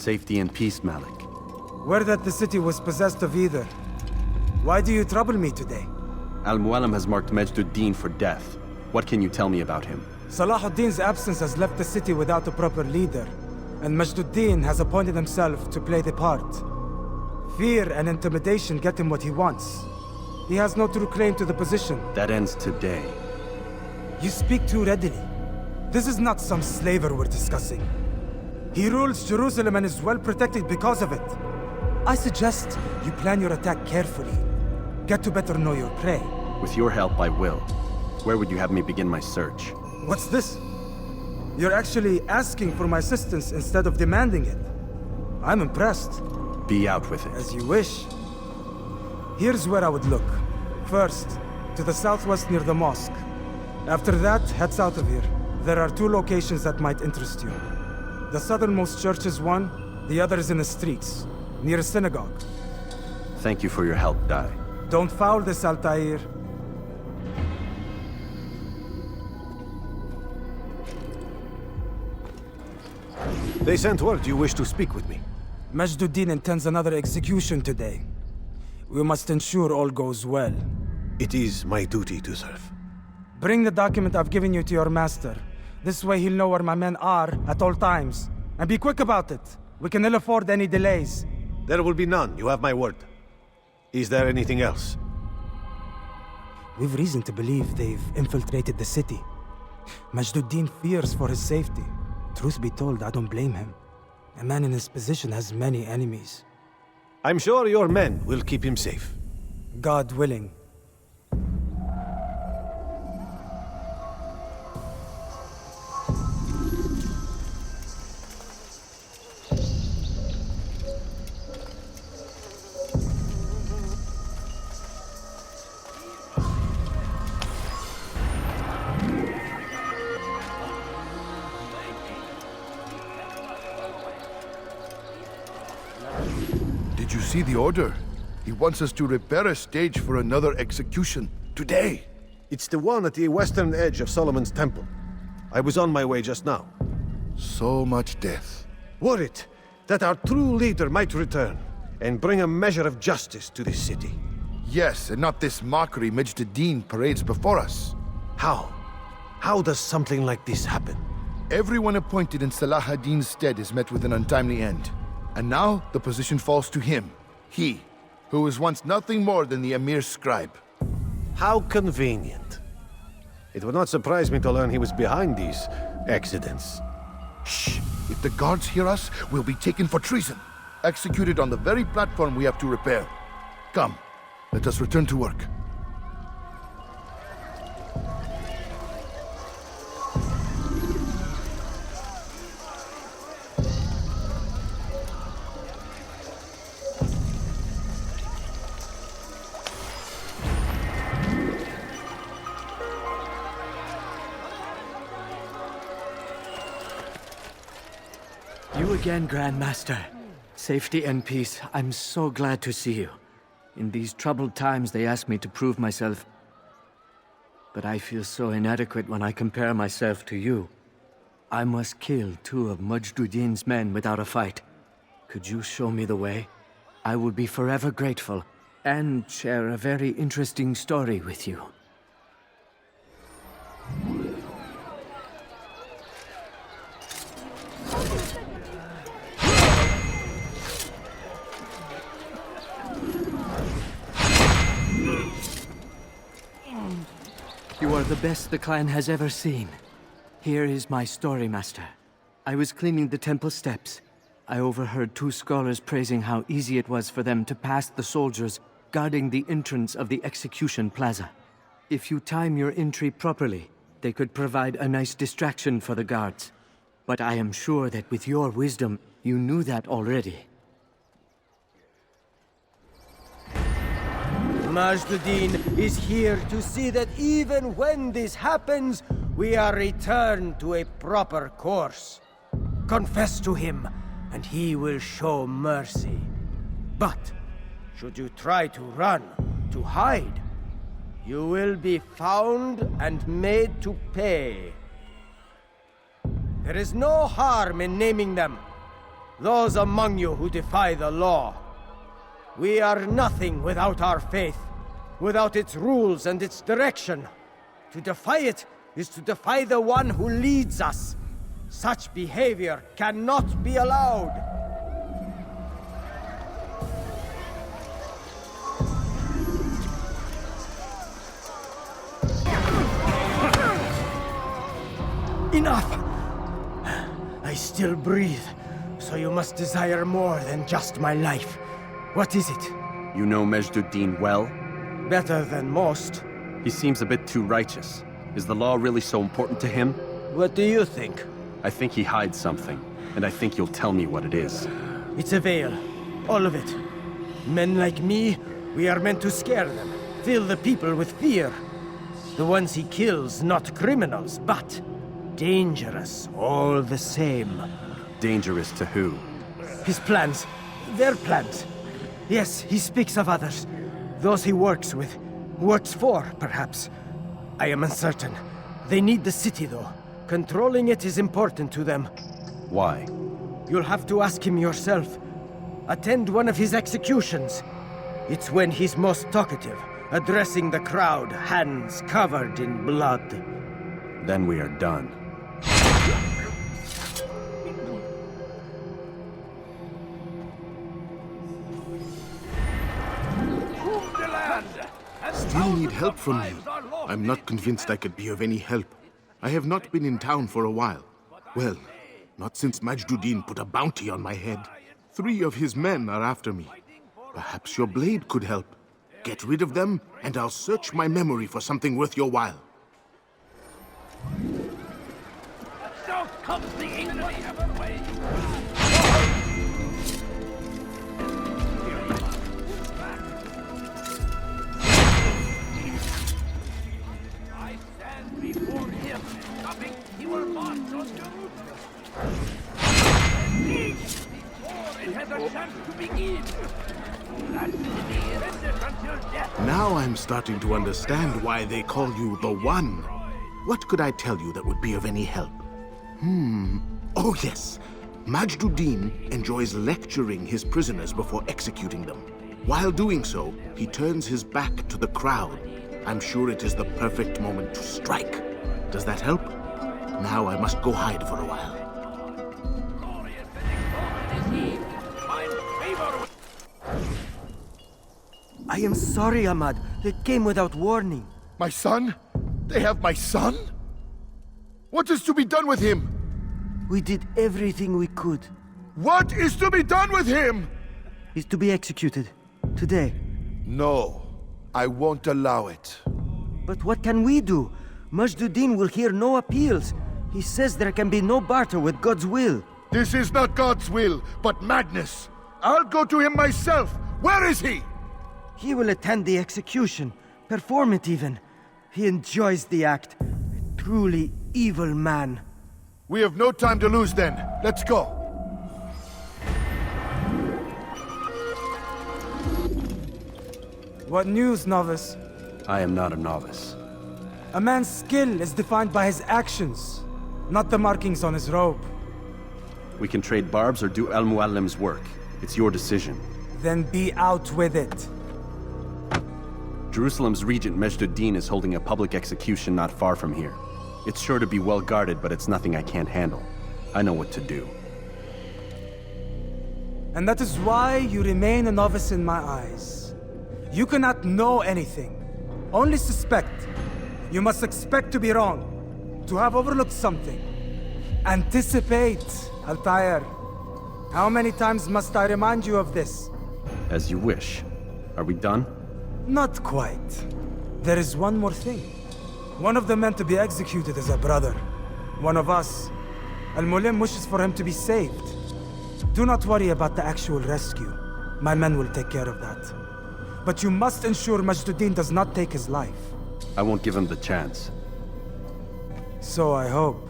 Safety and peace, Malik. Word that the city was possessed of either. Why do you trouble me today? Al-Mualim has marked Majd Addin for death. What can you tell me about him? Salah ad-Din's absence has left the city without a proper leader, and Majd Addin has appointed himself to play the part. Fear and intimidation get him what he wants. He has no true claim to the position. That ends today. You speak too readily. This is not some slaver we're discussing. He rules Jerusalem and is well protected because of it. I suggest you plan your attack carefully. Get to better know your prey. With your help, I will. Where would you have me begin my search? What's this? You're actually asking for my assistance instead of demanding it. I'm impressed. Be out with it. As you wish. Here's where I would look. First, to the southwest near the mosque. After that, head south of here. There are two locations that might interest you. The southernmost church is one, the other is in the streets, near a synagogue. Thank you for your help, Dai. Don't foul this, Altaïr. They sent word you wish to speak with me. Majd Addin intends another execution today. We must ensure all goes well. It is my duty to serve. Bring the document I've given you to your master. This way he'll know where my men are at all times. And be quick about it. We can ill afford any delays. There will be none, you have my word. Is there anything else? We've reason to believe they've infiltrated the city. Majd Addin fears for his safety. Truth be told, I don't blame him. A man in his position has many enemies. I'm sure your men will keep him safe. God willing. Did you see the order? He wants us to repair a stage for another execution. Today! It's the one at the western edge of Solomon's temple. I was on my way just now. So much death. Worried that our true leader might return and bring a measure of justice to this city. Yes, and not this mockery Majd Addin parades before us. How? How does something like this happen? Everyone appointed in Salah ad-Din's stead is met with an untimely end. And now, the position falls to him. He, who was once nothing more than the Emir's scribe. How convenient. It would not surprise me to learn he was behind these accidents. Shh! If the guards hear us, we'll be taken for treason. Executed on the very platform we have to repair. Come, let us return to work. You again, Grand Master. Safety and peace. I'm so glad to see you. In these troubled times, they ask me to prove myself. But I feel so inadequate when I compare myself to you. I must kill two of Majd Addin's men without a fight. Could you show me the way? I will be forever grateful, and share a very interesting story with you. You are the best the clan has ever seen. Here is my story, Master. I was cleaning the temple steps. I overheard two scholars praising how easy it was for them to pass the soldiers guarding the entrance of the execution plaza. If you time your entry properly, they could provide a nice distraction for the guards. But I am sure that with your wisdom, you knew that already. Majd Addin is here to see that even when this happens, we are returned to a proper course. Confess to him, and he will show mercy. But, should you try to run, to hide, you will be found and made to pay. There is no harm in naming them. those among you who defy the law. We are nothing without our faith, without its rules and its direction. To defy it is to defy the one who leads us. Such behavior cannot be allowed. Enough! I still breathe, so you must desire more than just my life. What is it? You know Majd Addin well? Better than most. He seems a bit too righteous. Is the law really so important to him? What do you think? I think he hides something, and I think you'll tell me what it is. It's a veil. All of it. Men like me, we are meant to scare them, fill the people with fear. The ones he kills, not criminals, but dangerous all the same. Dangerous to who? His plans. Their plans. Yes, he speaks of others. Those he works with. Works for, perhaps. I am uncertain. They need the city, though. Controlling it is important to them. Why? You'll have to ask him yourself. Attend one of his executions. It's when he's most talkative, addressing the crowd, hands covered in blood. Then we are done. Still need help from you. I'm not convinced I could be of any help. I have not been in town for a while. Well, not since Majd Addin put a bounty on my head. 3 of his men are after me. Perhaps your blade could help. Get rid of them, and I'll search my memory for something worth your while. So comes the English. I stand before him, nothing he will march on Jerusalem. Before it has a chance to begin. That city is until death. Now I'm starting to understand why they call you the One. What could I tell you that would be of any help? Oh yes. Majd Addin enjoys lecturing his prisoners before executing them. While doing so, he turns his back to the crowd. I'm sure it is the perfect moment to strike. Does that help? Now I must go hide for a while. Glorious and exalted is he. Find favor. I am sorry, Ahmad. They came without warning. My son? They have my son? What is to be done with him? We did everything we could. What is to be done with him? He's to be executed. Today. No, I won't allow it. But what can we do? Majd Addin will hear no appeals. He says there can be no barter with God's will. This is not God's will, but madness. I'll go to him myself. Where is he? He will attend the execution, perform it even. He enjoys the act. A truly evil man. We have no time to lose then. Let's go. What news, novice? I am not a novice. A man's skill is defined by his actions, not the markings on his robe. We can trade barbs or do Al-Muallim's work. It's your decision. Then be out with it. Jerusalem's regent Majd Addin is holding a public execution not far from here. It's sure to be well guarded, but it's nothing I can't handle. I know what to do. And that is why you remain a novice in my eyes. You cannot know anything, only suspect. You must expect to be wrong, to have overlooked something. Anticipate, Altaïr. How many times must I remind you of this? As you wish. Are we done? Not quite. There is one more thing. One of the men to be executed is a brother. One of us. Al-Mulim wishes for him to be saved. Do not worry about the actual rescue. My men will take care of that. But you must ensure Majd Addin does not take his life. I won't give him the chance. So I hope.